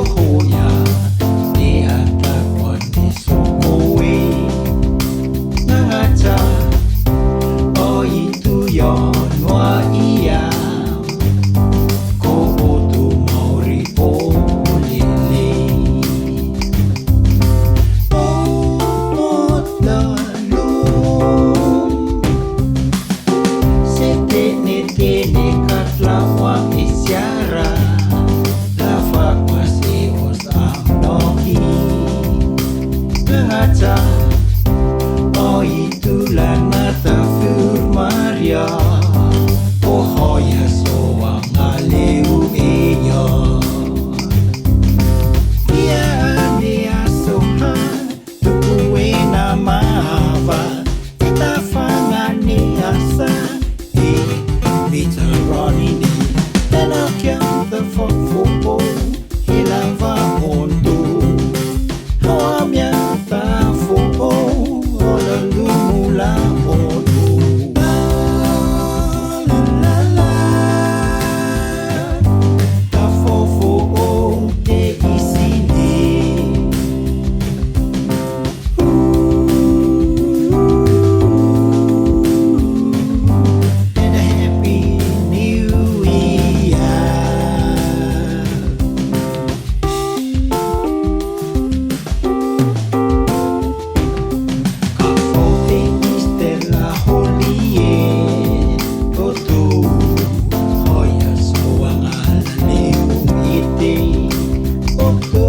hoya di atakon di sukowe ngaca oh itu yon wa iya ko tu mauri o lili oh lalu setene tene katlawa isyara lafak masih usah noki ngaca oh itulah mata firmaria oh hoya soa ngaleu iyo dia dia soha tukuwe na mahava kita fangani asa bitaroni ni tenakyang the football hilava ondo hawamya ta fo ola lumula ondo la la ta fo te isini and a happy new year. Cafote istella holie Otu hoya soang alaleu ite Otu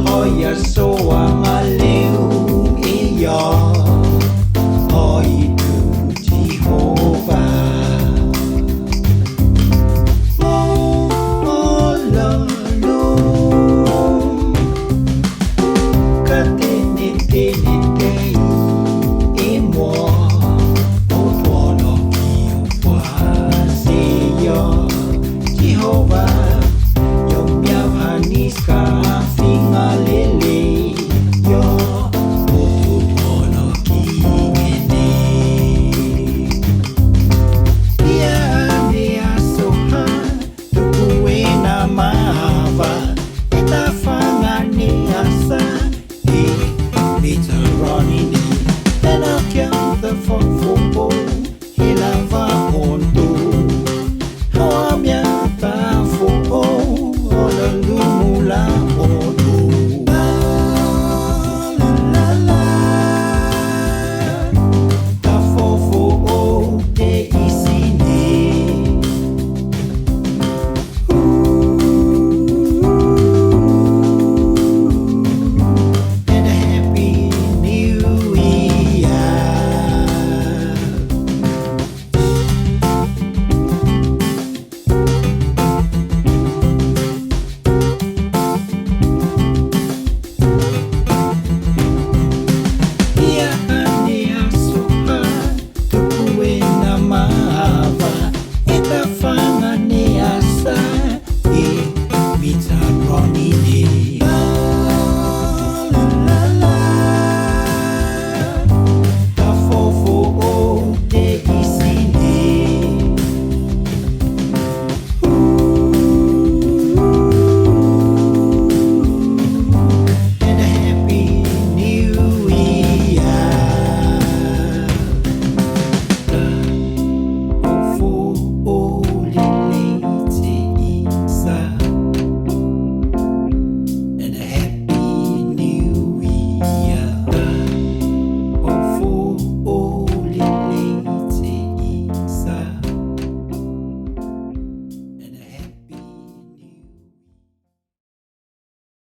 hoya soang aleu iya Oh itu Jehovah oh lalu katene tene tei imo otono kiu seyo Jehovah yom miav haniska fingalele yo otono kingene dia soha tukuwe na mahava eta fangani asa bitaroni ni tenakyang the football hilava ondo hawamya ta fo ola lumula